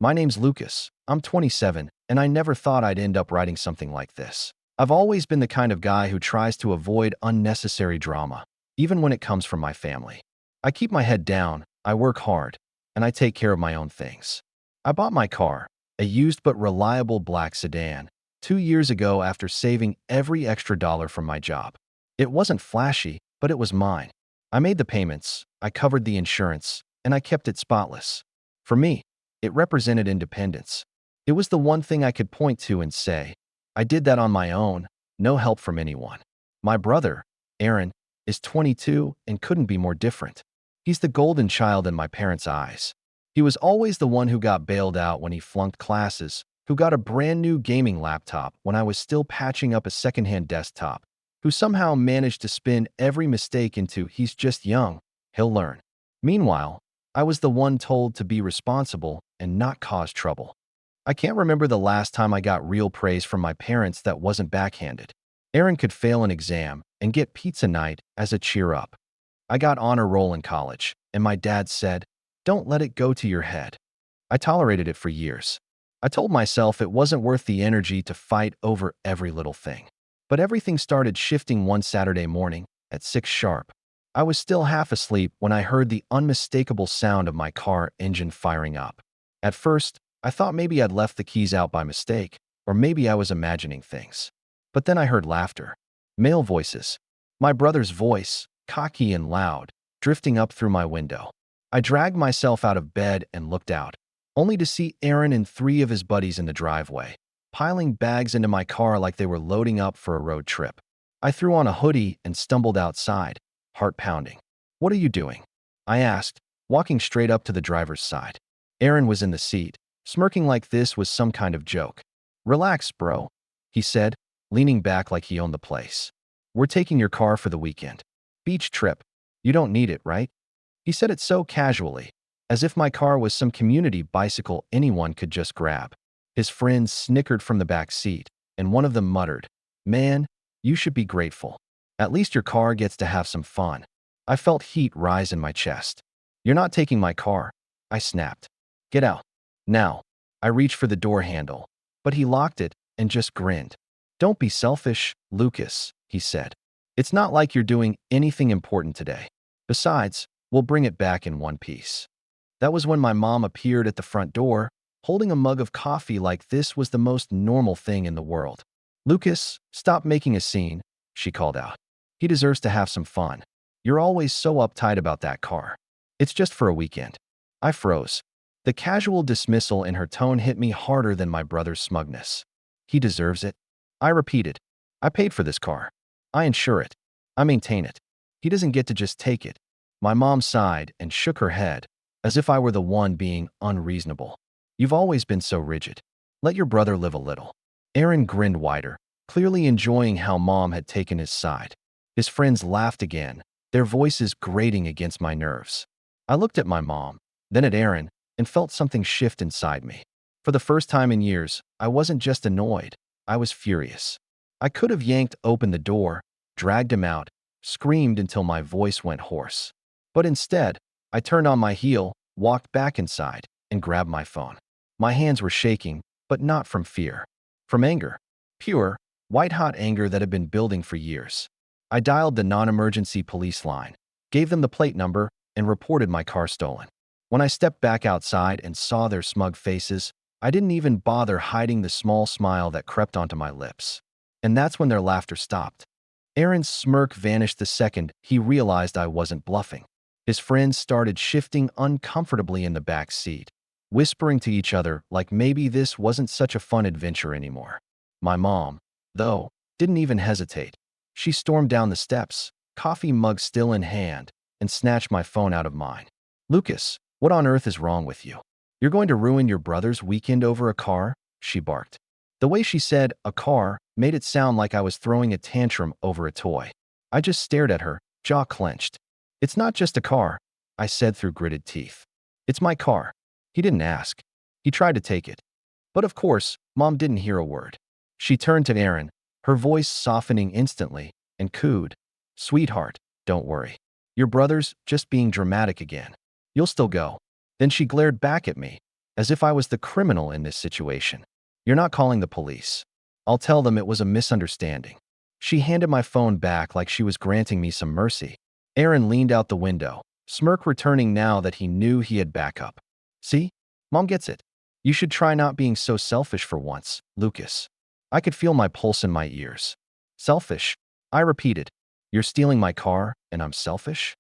My name's Lucas. I'm 27, and I never thought I'd end up writing something like this. I've always been the kind of guy who tries to avoid unnecessary drama, even when it comes from my family. I keep my head down, I work hard, and I take care of my own things. I bought my car, a used but reliable black sedan, 2 years ago after saving every extra dollar from my job. It wasn't flashy, but it was mine. I made the payments, I covered the insurance, and I kept it spotless. For me, it represented independence. It was the one thing I could point to and say, I did that on my own, no help from anyone. My brother, Aaron, is 22 and couldn't be more different. He's the golden child in my parents' eyes. He was always the one who got bailed out when he flunked classes, who got a brand new gaming laptop when I was still patching up a secondhand desktop, who somehow managed to spin every mistake into he's just young, he'll learn. Meanwhile, I was the one told to be responsible and not cause trouble. I can't remember the last time I got real praise from my parents that wasn't backhanded. Aaron could fail an exam and get pizza night as a cheer up. I got honor roll in college, and my dad said, "Don't let it go to your head." I tolerated it for years. I told myself it wasn't worth the energy to fight over every little thing. But everything started shifting one Saturday morning at 6 sharp. I was still half asleep when I heard the unmistakable sound of my car engine firing up. At first, I thought maybe I'd left the keys out by mistake, or maybe I was imagining things. But then I heard laughter. Male voices. My brother's voice, cocky and loud, drifting up through my window. I dragged myself out of bed and looked out, only to see Aaron and 3 of his buddies in the driveway, piling bags into my car like they were loading up for a road trip. I threw on a hoodie and stumbled outside, heart pounding. "What are you doing?" I asked, walking straight up to the driver's side. Aaron was in the seat, smirking like this was some kind of joke. "Relax, bro," he said, leaning back like he owned the place. "We're taking your car for the weekend. Beach trip. You don't need it, right?" He said it so casually, as if my car was some community bicycle anyone could just grab. His friends snickered from the back seat, and one of them muttered, "Man, you should be grateful. At least your car gets to have some fun." I felt heat rise in my chest. "You're not taking my car," I snapped. "Get out. Now." I reached for the door handle, but he locked it and just grinned. "Don't be selfish, Lucas," he said. "It's not like you're doing anything important today. Besides, we'll bring it back in one piece." That was when my mom appeared at the front door, holding a mug of coffee like this was the most normal thing in the world. "Lucas, stop making a scene," she called out. "He deserves to have some fun. You're always so uptight about that car. It's just for a weekend." I froze. The casual dismissal in her tone hit me harder than my brother's smugness. "He deserves it," I repeated. "I paid for this car. I insure it. I maintain it. He doesn't get to just take it." My mom sighed and shook her head, as if I were the one being unreasonable. "You've always been so rigid. Let your brother live a little." Aaron grinned wider, clearly enjoying how Mom had taken his side. His friends laughed again, their voices grating against my nerves. I looked at my mom, then at Aaron, and felt something shift inside me. For the first time in years, I wasn't just annoyed, I was furious. I could have yanked open the door, dragged him out, screamed until my voice went hoarse. But instead, I turned on my heel, walked back inside, and grabbed my phone. My hands were shaking, but not from fear. From anger. Pure, white-hot anger that had been building for years. I dialed the non-emergency police line, gave them the plate number, and reported my car stolen. When I stepped back outside and saw their smug faces, I didn't even bother hiding the small smile that crept onto my lips. And that's when their laughter stopped. Aaron's smirk vanished the second he realized I wasn't bluffing. His friends started shifting uncomfortably in the back seat, whispering to each other like maybe this wasn't such a fun adventure anymore. My mom, though, didn't even hesitate. She stormed down the steps, coffee mug still in hand, and snatched my phone out of mine. "Lucas, what on earth is wrong with you? You're going to ruin your brother's weekend over a car?" she barked. The way she said "a car" made it sound like I was throwing a tantrum over a toy. I just stared at her, jaw clenched. "It's not just a car," I said through gritted teeth. "It's my car." He didn't ask. He tried to take it. But of course, Mom didn't hear a word. She turned to Aaron, her voice softening instantly, and cooed, "Sweetheart, don't worry. Your brother's just being dramatic again. You'll still go." Then she glared back at me, as if I was the criminal in this situation. You're not calling the police. I'll tell them it was a misunderstanding. She handed my phone back like she was granting me some mercy. Aaron leaned out the window, smirk returning now that he knew he had backup. See? Mom gets it. You should try not being so selfish for once, Lucas. I could feel my pulse in my ears. Selfish? I repeated. You're stealing my car, and I'm selfish?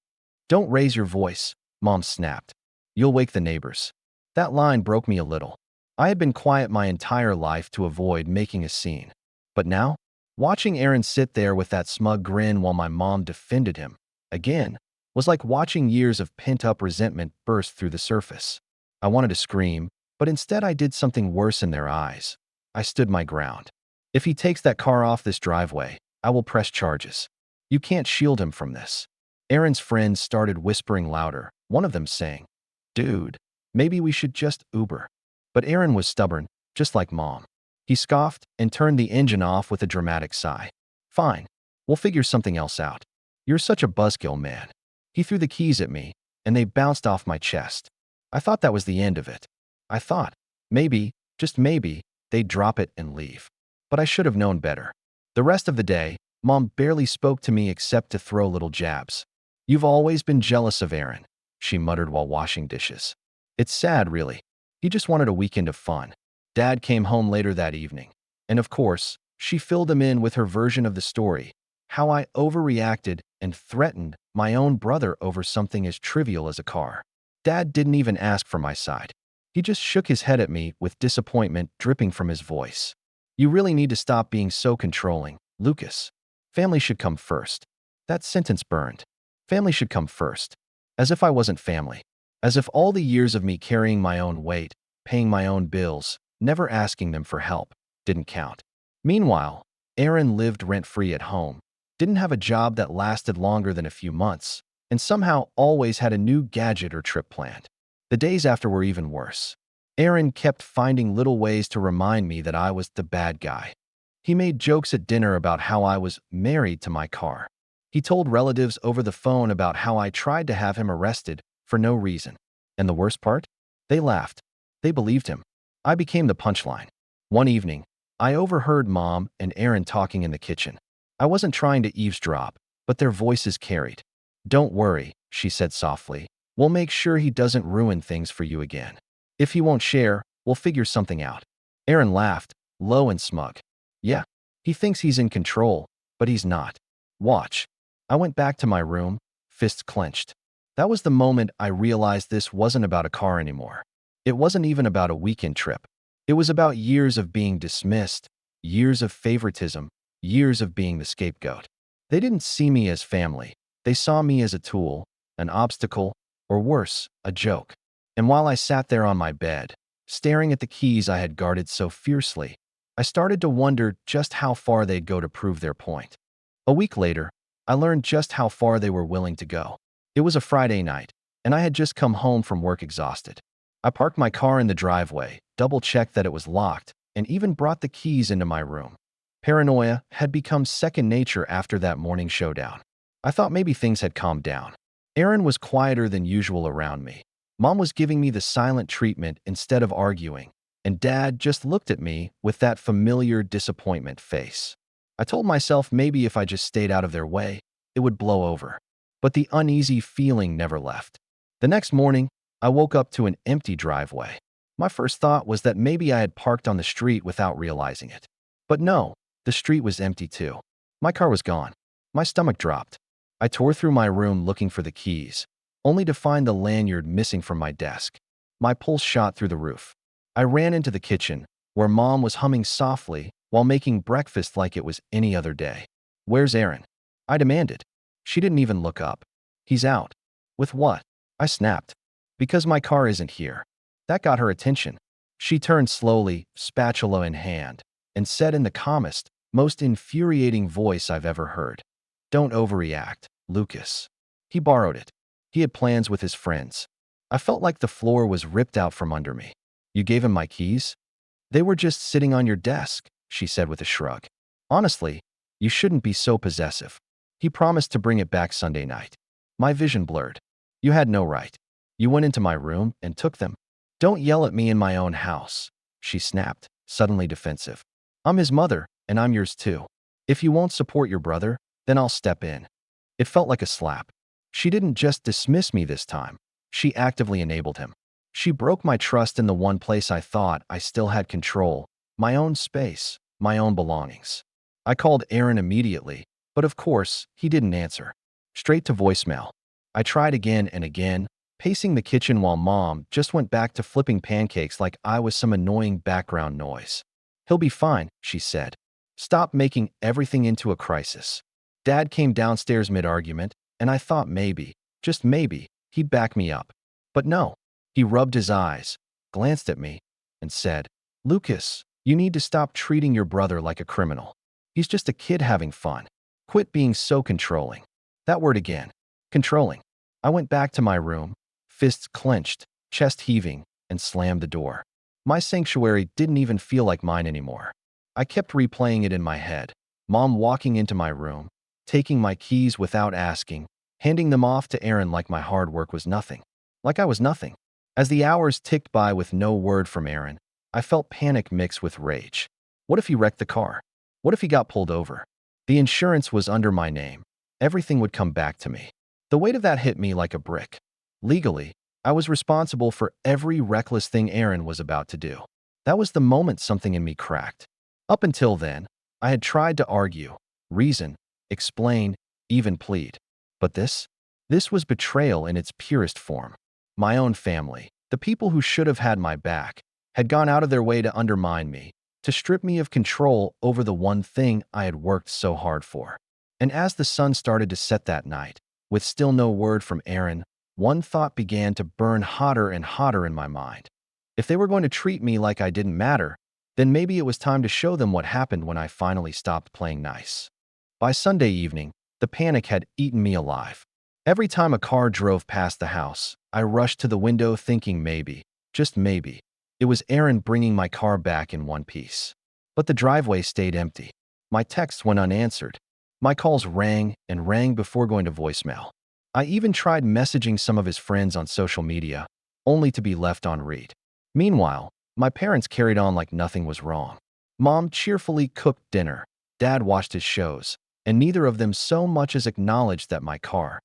Don't raise your voice, Mom snapped. You'll wake the neighbors. That line broke me a little. I had been quiet my entire life to avoid making a scene. But now, watching Aaron sit there with that smug grin while my mom defended him, again, was like watching years of pent-up resentment burst through the surface. I wanted to scream, but instead I did something worse in their eyes. I stood my ground. If he takes that car off this driveway, I will press charges. You can't shield him from this. Aaron's friends started whispering louder, one of them saying, Dude, maybe we should just Uber. But Aaron was stubborn, just like Mom. He scoffed and turned the engine off with a dramatic sigh. Fine, we'll figure something else out. You're such a buzzkill, man. He threw the keys at me, and they bounced off my chest. I thought that was the end of it. I thought, maybe, just maybe, they'd drop it and leave. But I should have known better. The rest of the day, Mom barely spoke to me except to throw little jabs. You've always been jealous of Aaron, she muttered while washing dishes. It's sad, really. He just wanted a weekend of fun. Dad came home later that evening. And of course, she filled him in with her version of the story, how I overreacted and threatened my own brother over something as trivial as a car. Dad didn't even ask for my side. He just shook his head at me with disappointment dripping from his voice. You really need to stop being so controlling, Lucas. Family should come first. That sentence burned. Family should come first. As if I wasn't family. As if all the years of me carrying my own weight, paying my own bills, never asking them for help, didn't count. Meanwhile, Aaron lived rent-free at home, didn't have a job that lasted longer than a few months, and somehow always had a new gadget or trip planned. The days after were even worse. Aaron kept finding little ways to remind me that I was the bad guy. He made jokes at dinner about how I was married to my car. He told relatives over the phone about how I tried to have him arrested for no reason. And the worst part? They laughed. They believed him. I became the punchline. One evening, I overheard Mom and Aaron talking in the kitchen. I wasn't trying to eavesdrop, but their voices carried. Don't worry, she said softly. We'll make sure he doesn't ruin things for you again. If he won't share, we'll figure something out. Aaron laughed, low and smug. Yeah, he thinks he's in control, but he's not. Watch. I went back to my room, fists clenched. That was the moment I realized this wasn't about a car anymore. It wasn't even about a weekend trip. It was about years of being dismissed, years of favoritism, years of being the scapegoat. They didn't see me as family. They saw me as a tool, an obstacle, or worse, a joke. And while I sat there on my bed, staring at the keys I had guarded so fiercely, I started to wonder just how far they'd go to prove their point. A week later, I learned just how far they were willing to go. It was a Friday night, and I had just come home from work exhausted. I parked my car in the driveway, double-checked that it was locked, and even brought the keys into my room. Paranoia had become second nature after that morning showdown. I thought maybe things had calmed down. Aaron was quieter than usual around me. Mom was giving me the silent treatment instead of arguing, and Dad just looked at me with that familiar disappointment face. I told myself maybe if I just stayed out of their way, it would blow over. But the uneasy feeling never left. The next morning, I woke up to an empty driveway. My first thought was that maybe I had parked on the street without realizing it. But no, the street was empty too. My car was gone. My stomach dropped. I tore through my room looking for the keys, only to find the lanyard missing from my desk. My pulse shot through the roof. I ran into the kitchen, where Mom was humming softly while making breakfast like it was any other day. Where's Aaron? I demanded. She didn't even look up. He's out. With what? I snapped. Because my car isn't here. That got her attention. She turned slowly, spatula in hand, and said in the calmest, most infuriating voice I've ever heard, Don't overreact, Lucas. He borrowed it. He had plans with his friends. I felt like the floor was ripped out from under me. You gave him my keys? They were just sitting on your desk, she said with a shrug. Honestly, you shouldn't be so possessive. He promised to bring it back Sunday night. My vision blurred. You had no right. You went into my room and took them. Don't yell at me in my own house, she snapped, suddenly defensive. I'm his mother, and I'm yours too. If you won't support your brother, then I'll step in. It felt like a slap. She didn't just dismiss me this time. She actively enabled him. She broke my trust in the one place I thought I still had control, my own space, my own belongings. I called Aaron immediately, but of course, he didn't answer. Straight to voicemail. I tried again and again, pacing the kitchen while Mom just went back to flipping pancakes like I was some annoying background noise. He'll be fine, she said. Stop making everything into a crisis. Dad came downstairs mid-argument, and I thought maybe, just maybe, he'd back me up. But no. He rubbed his eyes, glanced at me, and said, Lucas, you need to stop treating your brother like a criminal. He's just a kid having fun. Quit being so controlling. That word again. Controlling. I went back to my room, fists clenched, chest heaving, and slammed the door. My sanctuary didn't even feel like mine anymore. I kept replaying it in my head. Mom walking into my room, taking my keys without asking, handing them off to Aaron like my hard work was nothing. Like I was nothing. As the hours ticked by with no word from Aaron, I felt panic mixed with rage. What if he wrecked the car? What if he got pulled over? The insurance was under my name. Everything would come back to me. The weight of that hit me like a brick. Legally, I was responsible for every reckless thing Aaron was about to do. That was the moment something in me cracked. Up until then, I had tried to argue, reason, explain, even plead. But this was betrayal in its purest form. My own family, the people who should have had my back, had gone out of their way to undermine me, to strip me of control over the one thing I had worked so hard for. And as the sun started to set that night, with still no word from Aaron, one thought began to burn hotter and hotter in my mind. If they were going to treat me like I didn't matter, then maybe it was time to show them what happened when I finally stopped playing nice. By Sunday evening, the panic had eaten me alive. Every time a car drove past the house, I rushed to the window thinking maybe, just maybe, it was Aaron bringing my car back in one piece. But the driveway stayed empty. My texts went unanswered. My calls rang and rang before going to voicemail. I even tried messaging some of his friends on social media, only to be left on read. Meanwhile, my parents carried on like nothing was wrong. Mom cheerfully cooked dinner, Dad watched his shows, and neither of them so much as acknowledged that my car,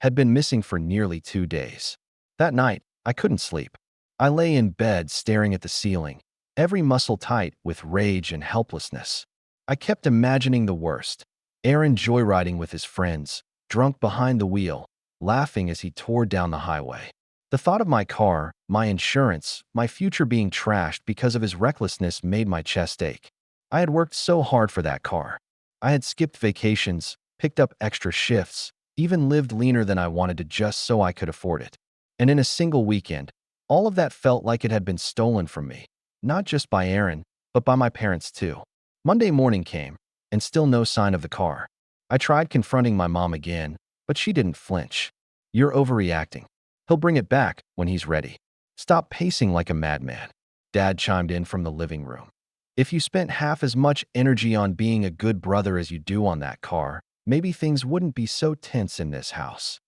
had been missing for nearly 2 days. That night, I couldn't sleep. I lay in bed staring at the ceiling, every muscle tight with rage and helplessness. I kept imagining the worst. Aaron joyriding with his friends, drunk behind the wheel, laughing as he tore down the highway. The thought of my car, my insurance, my future being trashed because of his recklessness made my chest ache. I had worked so hard for that car. I had skipped vacations, picked up extra shifts, even lived leaner than I wanted to just so I could afford it. And in a single weekend, all of that felt like it had been stolen from me, not just by Aaron, but by my parents too. Monday morning came, and still no sign of the car. I tried confronting my mom again, but she didn't flinch. You're overreacting. He'll bring it back when he's ready. Stop pacing like a madman. Dad chimed in from the living room. If you spent half as much energy on being a good brother as you do on that car, maybe things wouldn't be so tense in this house.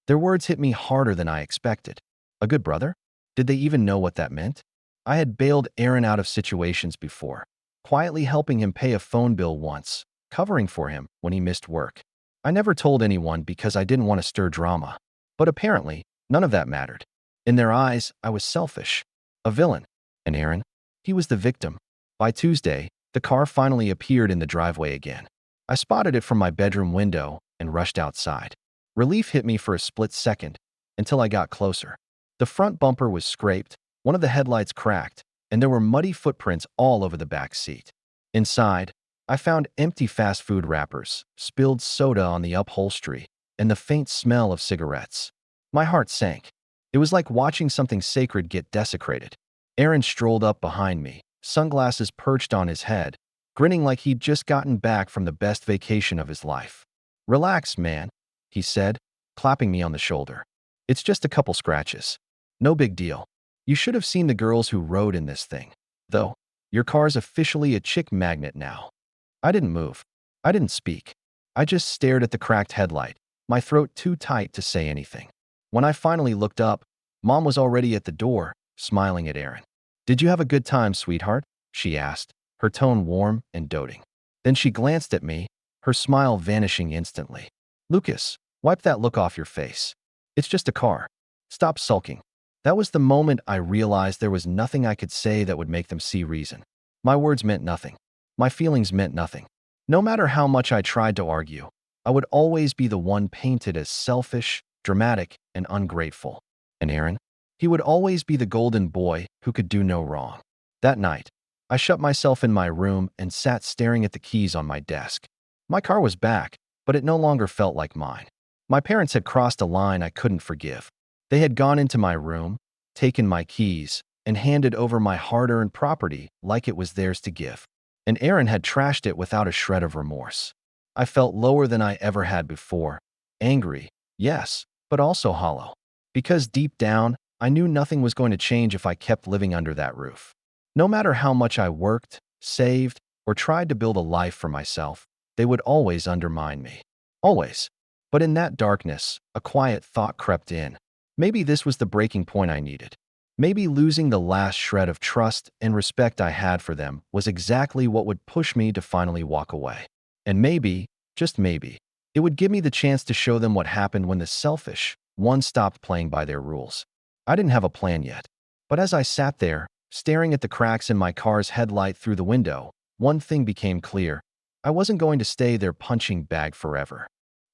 Their words hit me harder than I expected. A good brother? Did they even know what that meant? I had bailed Aaron out of situations before, quietly helping him pay a phone bill once, covering for him when he missed work. I never told anyone because I didn't want to stir drama. But apparently, none of that mattered. In their eyes, I was selfish, a villain. And Aaron? He was the victim. By Tuesday, the car finally appeared in the driveway again. I spotted it from my bedroom window and rushed outside. Relief hit me for a split second, until I got closer. The front bumper was scraped, one of the headlights cracked, and there were muddy footprints all over the back seat. Inside, I found empty fast food wrappers, spilled soda on the upholstery, and the faint smell of cigarettes. My heart sank. It was like watching something sacred get desecrated. Aaron strolled up behind me, sunglasses perched on his head, grinning like he'd just gotten back from the best vacation of his life. Relax, man, he said, clapping me on the shoulder. It's just a couple scratches. No big deal. You should have seen the girls who rode in this thing. Though, your car's officially a chick magnet now. I didn't move. I didn't speak. I just stared at the cracked headlight, my throat too tight to say anything. When I finally looked up, Mom was already at the door, smiling at Aaron. "Did you have a good time, sweetheart?" she asked, her tone warm and doting. Then she glanced at me, her smile vanishing instantly. "Lucas, wipe that look off your face. It's just a car. Stop sulking." That was the moment I realized there was nothing I could say that would make them see reason. My words meant nothing. My feelings meant nothing. No matter how much I tried to argue, I would always be the one painted as selfish, dramatic, and ungrateful. And Aaron? He would always be the golden boy who could do no wrong. That night, I shut myself in my room and sat staring at the keys on my desk. My car was back, but it no longer felt like mine. My parents had crossed a line I couldn't forgive. They had gone into my room, taken my keys, and handed over my hard-earned property like it was theirs to give. And Aaron had trashed it without a shred of remorse. I felt lower than I ever had before. Angry, yes, but also hollow. Because deep down, I knew nothing was going to change if I kept living under that roof. No matter how much I worked, saved, or tried to build a life for myself, they would always undermine me. Always. But in that darkness, a quiet thought crept in. Maybe this was the breaking point I needed. Maybe losing the last shred of trust and respect I had for them was exactly what would push me to finally walk away. And maybe, just maybe, it would give me the chance to show them what happened when the selfish one stopped playing by their rules. I didn't have a plan yet. But as I sat there, staring at the cracks in my car's headlight through the window, one thing became clear. I wasn't going to stay their punching bag forever.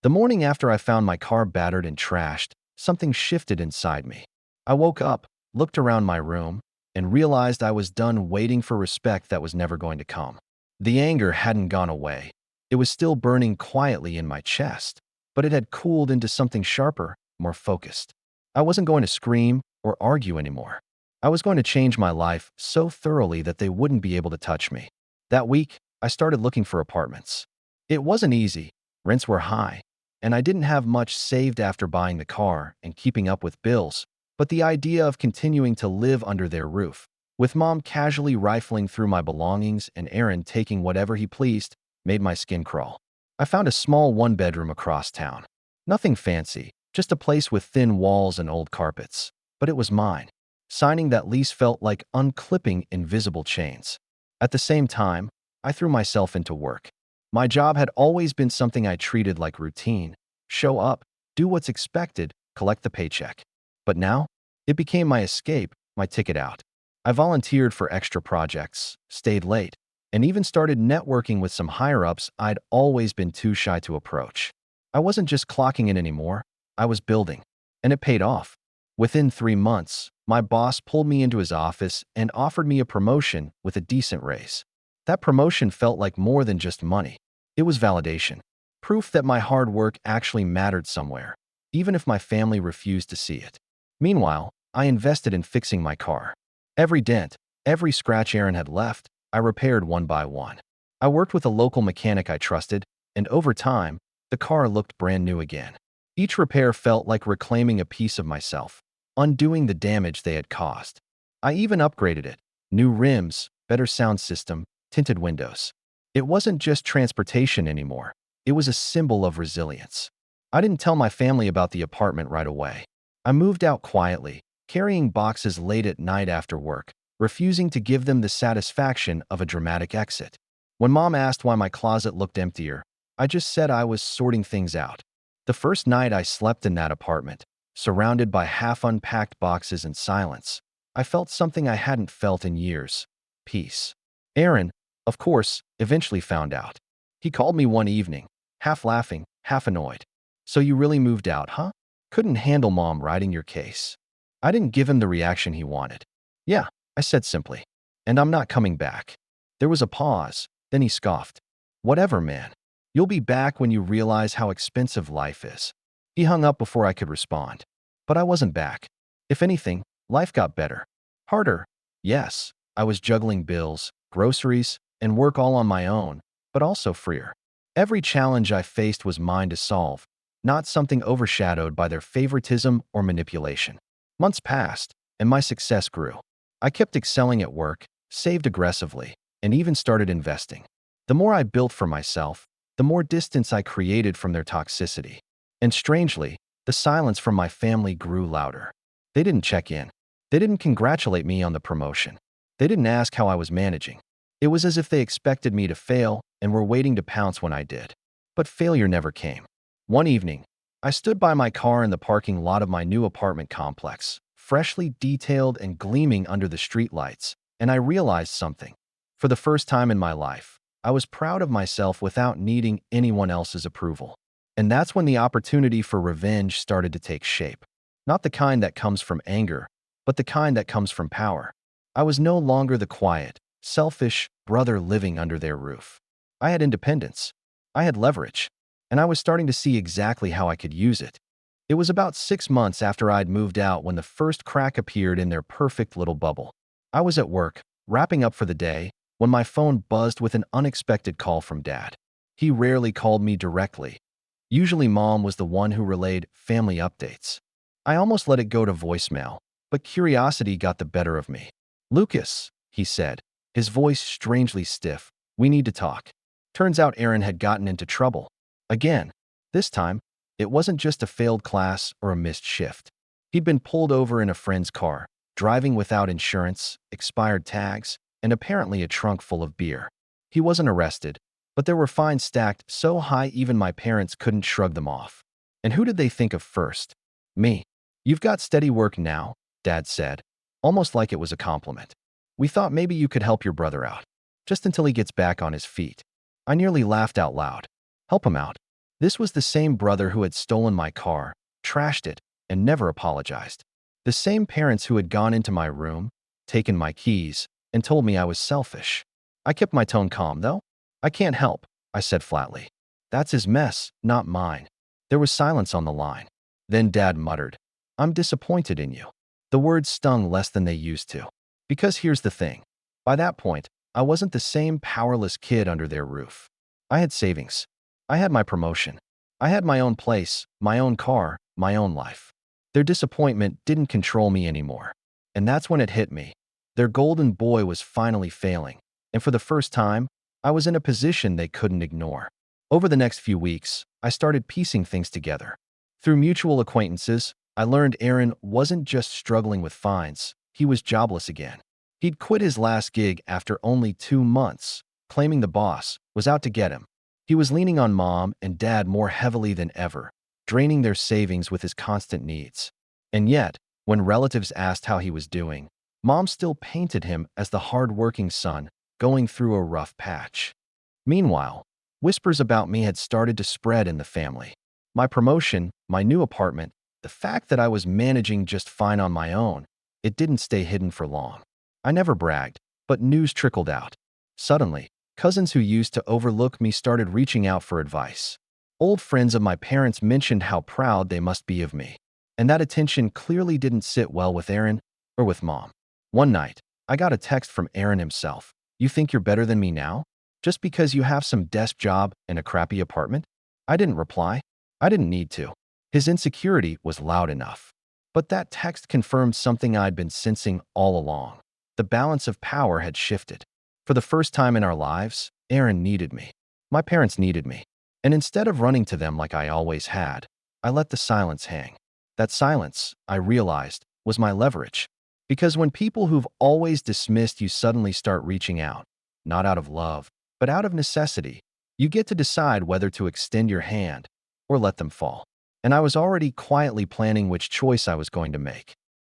The morning after I found my car battered and trashed, something shifted inside me. I woke up, looked around my room, and realized I was done waiting for respect that was never going to come. The anger hadn't gone away. It was still burning quietly in my chest, but it had cooled into something sharper, more focused. I wasn't going to scream or argue anymore. I was going to change my life so thoroughly that they wouldn't be able to touch me. That week, I started looking for apartments. It wasn't easy. Rents were high, and I didn't have much saved after buying the car and keeping up with bills. But the idea of continuing to live under their roof, with Mom casually rifling through my belongings and Aaron taking whatever he pleased, made my skin crawl. I found a small one-bedroom across town. Nothing fancy, just a place with thin walls and old carpets. But it was mine. Signing that lease felt like unclipping invisible chains. At the same time, I threw myself into work. My job had always been something I treated like routine. Show up, do what's expected, collect the paycheck. But now, it became my escape, my ticket out. I volunteered for extra projects, stayed late, and even started networking with some higher-ups I'd always been too shy to approach. I wasn't just clocking in anymore, I was building. And it paid off. Within 3 months, my boss pulled me into his office and offered me a promotion with a decent raise. That promotion felt like more than just money. It was validation. Proof that my hard work actually mattered somewhere, even if my family refused to see it. Meanwhile, I invested in fixing my car. Every dent, every scratch Aaron had left, I repaired one by one. I worked with a local mechanic I trusted, and over time, the car looked brand new again. Each repair felt like reclaiming a piece of myself, undoing the damage they had caused. I even upgraded it. New rims, better sound system, tinted windows. It wasn't just transportation anymore. It was a symbol of resilience. I didn't tell my family about the apartment right away. I moved out quietly, carrying boxes late at night after work, refusing to give them the satisfaction of a dramatic exit. When Mom asked why my closet looked emptier, I just said I was sorting things out. The first night I slept in that apartment, surrounded by half-unpacked boxes and silence, I felt something I hadn't felt in years: peace. Aaron, of course, eventually found out. He called me one evening, half laughing, half annoyed. "So you really moved out, huh? Couldn't handle Mom writing your case." I didn't give him the reaction he wanted. "Yeah," I said simply. "And I'm not coming back." There was a pause, then he scoffed. "Whatever, man. You'll be back when you realize how expensive life is." He hung up before I could respond. But I wasn't back. If anything, life got better. Harder, yes. I was juggling bills, groceries, and work all on my own, but also freer. Every challenge I faced was mine to solve, not something overshadowed by their favoritism or manipulation. Months passed, and my success grew. I kept excelling at work, saved aggressively, and even started investing. The more I built for myself, the more distance I created from their toxicity. And strangely, the silence from my family grew louder. They didn't check in. They didn't congratulate me on the promotion. They didn't ask how I was managing. It was as if they expected me to fail and were waiting to pounce when I did. But failure never came. One evening, I stood by my car in the parking lot of my new apartment complex, freshly detailed and gleaming under the streetlights, and I realized something. For the first time in my life, I was proud of myself without needing anyone else's approval. And that's when the opportunity for revenge started to take shape. Not the kind that comes from anger, but the kind that comes from power. I was no longer the quiet, selfish brother living under their roof. I had independence. I had leverage. And I was starting to see exactly how I could use it. It was about 6 months after I'd moved out when the first crack appeared in their perfect little bubble. I was at work, wrapping up for the day, when my phone buzzed with an unexpected call from Dad. He rarely called me directly. Usually Mom was the one who relayed family updates. I almost let it go to voicemail, but curiosity got the better of me. "Lucas," he said, his voice strangely stiff, "we need to talk." Turns out Aaron had gotten into trouble. Again. This time, it wasn't just a failed class or a missed shift. He'd been pulled over in a friend's car, driving without insurance, expired tags, and apparently a trunk full of beer. He wasn't arrested, but there were fines stacked so high even my parents couldn't shrug them off. And who did they think of first? Me. "You've got steady work now," Dad said, almost like it was a compliment. "We thought maybe you could help your brother out, just until he gets back on his feet." I nearly laughed out loud. Help him out? This was the same brother who had stolen my car, trashed it, and never apologized. The same parents who had gone into my room, taken my keys, and told me I was selfish. I kept my tone calm, though. "I can't help," I said flatly. "That's his mess, not mine." There was silence on the line. Then Dad muttered, "I'm disappointed in you." The words stung less than they used to. Because here's the thing. By that point, I wasn't the same powerless kid under their roof. I had savings. I had my promotion. I had my own place, my own car, my own life. Their disappointment didn't control me anymore. And that's when it hit me. Their golden boy was finally failing. And for the first time, I was in a position they couldn't ignore. Over the next few weeks, I started piecing things together. Through mutual acquaintances, I learned Aaron wasn't just struggling with fines, he was jobless again. He'd quit his last gig after only 2 months, claiming the boss was out to get him. He was leaning on Mom and Dad more heavily than ever, draining their savings with his constant needs. And yet, when relatives asked how he was doing, Mom still painted him as the hard-working son going through a rough patch. Meanwhile, whispers about me had started to spread in the family. My promotion, my new apartment, the fact that I was managing just fine on my own, it didn't stay hidden for long. I never bragged, but news trickled out. Suddenly, cousins who used to overlook me started reaching out for advice. Old friends of my parents mentioned how proud they must be of me. And that attention clearly didn't sit well with Aaron or with Mom. One night, I got a text from Aaron himself. "You think you're better than me now? Just because you have some desk job and a crappy apartment?" I didn't reply. I didn't need to. His insecurity was loud enough. But that text confirmed something I'd been sensing all along. The balance of power had shifted. For the first time in our lives, Aaron needed me. My parents needed me. And instead of running to them like I always had, I let the silence hang. That silence, I realized, was my leverage. Because when people who've always dismissed you suddenly start reaching out, not out of love, but out of necessity, you get to decide whether to extend your hand or let them fall. And I was already quietly planning which choice I was going to make.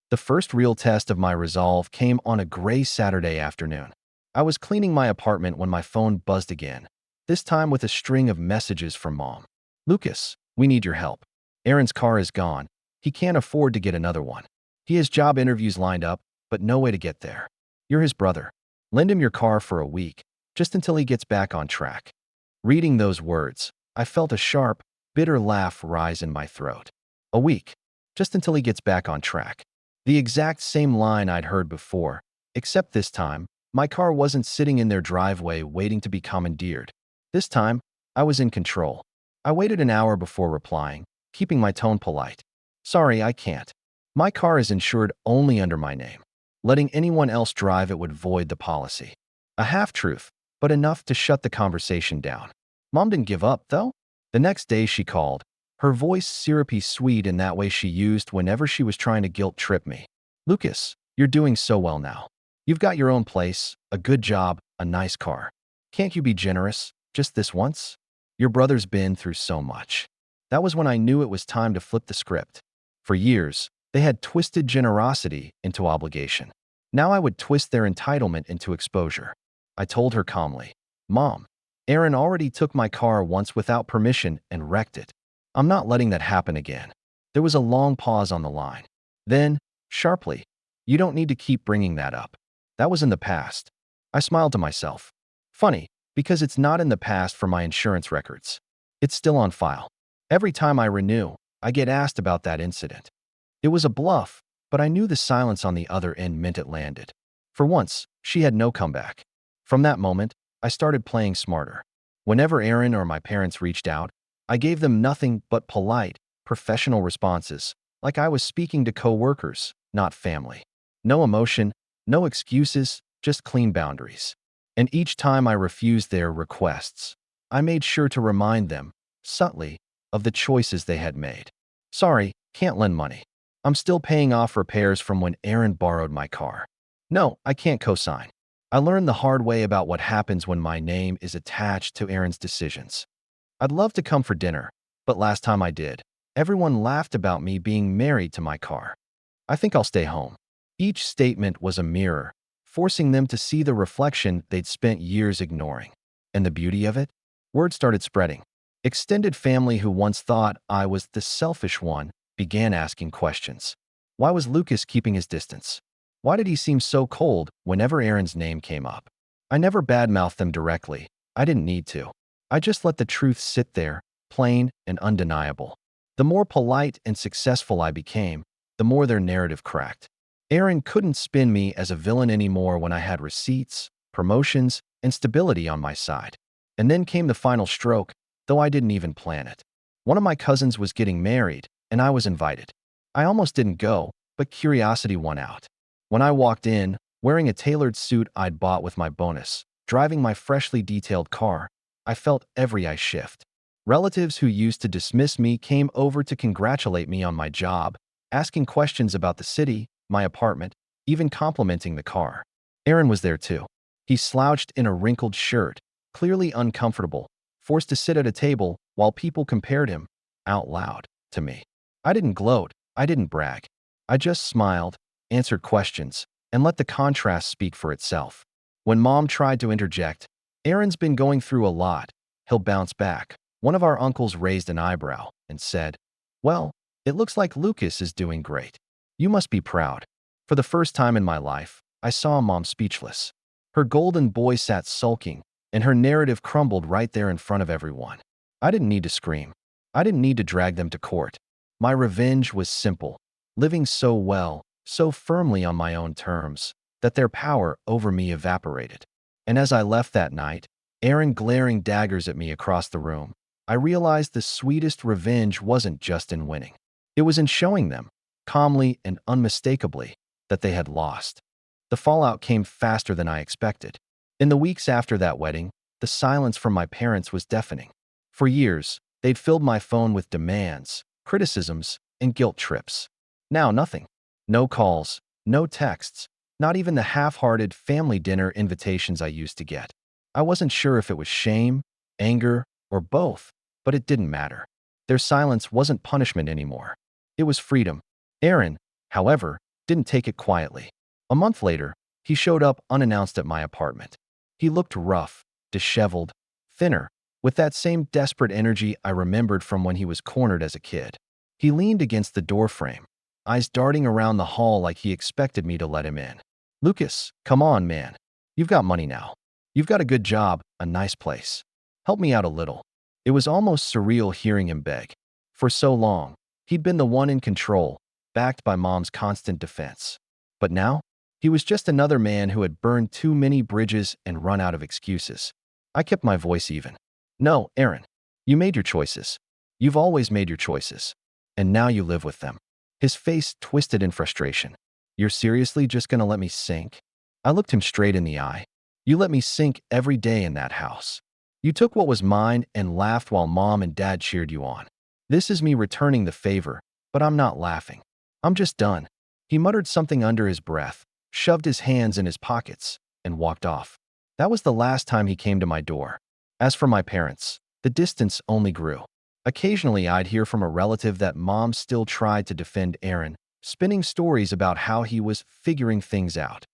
The first real test of my resolve came on a gray Saturday afternoon. I was cleaning my apartment when my phone buzzed again, this time with a string of messages from Mom. "Lucas, we need your help. Aaron's car is gone. He can't afford to get another one. He has job interviews lined up, but no way to get there. You're his brother. Lend him your car for a week, just until he gets back on track." Reading those words, I felt a sharp, bitter laugh rise in my throat. A week, just until he gets back on track. The exact same line I'd heard before, except this time, my car wasn't sitting in their driveway waiting to be commandeered. This time, I was in control. I waited an hour before replying, keeping my tone polite. "Sorry, I can't. My car is insured only under my name. Letting anyone else drive it would void the policy." A half-truth, but enough to shut the conversation down. Mom didn't give up, though. The next day she called, her voice syrupy sweet in that way she used whenever she was trying to guilt-trip me. "Lucas, You're doing so well now. You've got your own place, a good job, a nice car. Can't you be generous, just this once? Your brother's been through so much. That was when I knew it was time to flip the script. For years, they had twisted generosity into obligation. Now I would twist their entitlement into exposure. I told her calmly, Mom, Aaron already took my car once without permission and wrecked it. I'm not letting that happen again. There was a long pause on the line. Then, sharply, you don't need to keep bringing that up. That was in the past. I smiled to myself. Funny, because it's not in the past for my insurance records. It's still on file. Every time I renew, I get asked about that incident. It was a bluff, but I knew the silence on the other end meant it landed. For once, she had no comeback. From that moment, I started playing smarter. Whenever Aaron or my parents reached out, I gave them nothing but polite, professional responses, like I was speaking to coworkers, not family. No emotion, no excuses, just clean boundaries. And each time I refused their requests, I made sure to remind them, subtly, of the choices they had made. Sorry, can't lend money. I'm still paying off repairs from when Aaron borrowed my car. No, I can't co-sign. I learned the hard way about what happens when my name is attached to Aaron's decisions. I'd love to come for dinner, but last time I did, everyone laughed about me being married to my car. I think I'll stay home. Each statement was a mirror, forcing them to see the reflection they'd spent years ignoring. And the beauty of it? Word started spreading. Extended family who once thought I was the selfish one began asking questions. Why was Lucas keeping his distance? Why did he seem so cold whenever Aaron's name came up? I never badmouthed them directly. I didn't need to. I just let the truth sit there, plain and undeniable. The more polite and successful I became, the more their narrative cracked. Aaron couldn't spin me as a villain anymore when I had receipts, promotions, and stability on my side. And then came the final stroke, though I didn't even plan it. One of my cousins was getting married, and I was invited. I almost didn't go, but curiosity won out. When I walked in, wearing a tailored suit I'd bought with my bonus, driving my freshly detailed car, I felt every ice shift. Relatives who used to dismiss me came over to congratulate me on my job, asking questions about the city, my apartment, even complimenting the car. Aaron was there too. He slouched in a wrinkled shirt, clearly uncomfortable, forced to sit at a table while people compared him, out loud, to me. I didn't gloat, I didn't brag. I just smiled, answered questions, and let the contrast speak for itself. When Mom tried to interject, Aaron's been going through a lot, he'll bounce back. One of our uncles raised an eyebrow and said, Well, it looks like Lucas is doing great. You must be proud. For the first time in my life, I saw Mom speechless. Her golden boy sat sulking, and her narrative crumbled right there in front of everyone. I didn't need to scream. I didn't need to drag them to court. My revenge was simple, living so well, so firmly on my own terms, that their power over me evaporated. And as I left that night, Aaron glaring daggers at me across the room, I realized the sweetest revenge wasn't just in winning. It was in showing them, calmly and unmistakably, that they had lost. The fallout came faster than I expected. In the weeks after that wedding, the silence from my parents was deafening. For years, they'd filled my phone with demands, criticisms, and guilt trips. Now nothing. No calls, no texts, not even the half-hearted family dinner invitations I used to get. I wasn't sure if it was shame, anger, or both, but it didn't matter. Their silence wasn't punishment anymore. It was freedom. Aaron, however, didn't take it quietly. A month later, he showed up unannounced at my apartment. He looked rough, disheveled, thinner, with that same desperate energy I remembered from when he was cornered as a kid. He leaned against the doorframe, eyes darting around the hall like he expected me to let him in. Lucas, come on, man. You've got money now. You've got a good job, a nice place. Help me out a little. It was almost surreal hearing him beg. For so long, he'd been the one in control, backed by Mom's constant defense. But now, he was just another man who had burned too many bridges and run out of excuses. I kept my voice even. No, Aaron, you made your choices. You've always made your choices. And now you live with them. His face twisted in frustration. You're seriously just gonna let me sink? I looked him straight in the eye. You let me sink every day in that house. You took what was mine and laughed while Mom and Dad cheered you on. This is me returning the favor, but I'm not laughing. I'm just done. He muttered something under his breath, shoved his hands in his pockets, and walked off. That was the last time he came to my door. As for my parents, the distance only grew. Occasionally, I'd hear from a relative that mom still tried to defend Aaron, spinning stories about how he was figuring things out.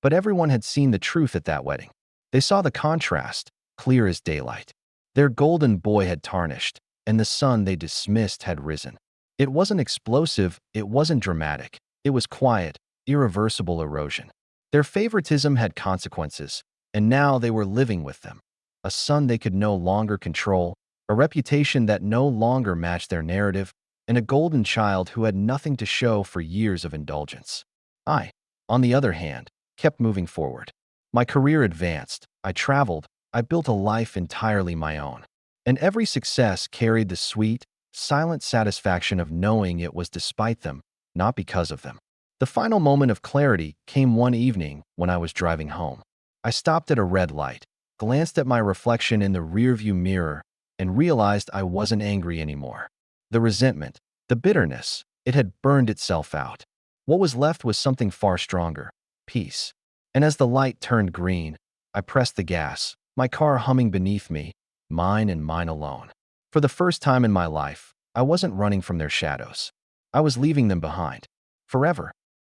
But everyone had seen the truth at that wedding. They saw the contrast, clear as daylight. Their golden boy had tarnished, and the sun they dismissed had risen. It wasn't explosive, it wasn't dramatic. It was quiet, irreversible erosion. Their favoritism had consequences, and now they were living with them. A son they could no longer control, a reputation that no longer matched their narrative, and a golden child who had nothing to show for years of indulgence. I, on the other hand, kept moving forward. My career advanced, I traveled, I built a life entirely my own. And every success carried the sweet, silent satisfaction of knowing it was despite them, not because of them. The final moment of clarity came one evening when I was driving home. I stopped at a red light, glanced at my reflection in the rearview mirror, and realized I wasn't angry anymore. The resentment, the bitterness, it had burned itself out. What was left was something far stronger: peace. And as the light turned green, I pressed the gas, my car humming beneath me, mine and mine alone. For the first time in my life, I wasn't running from their shadows. I was leaving them behind. Forever.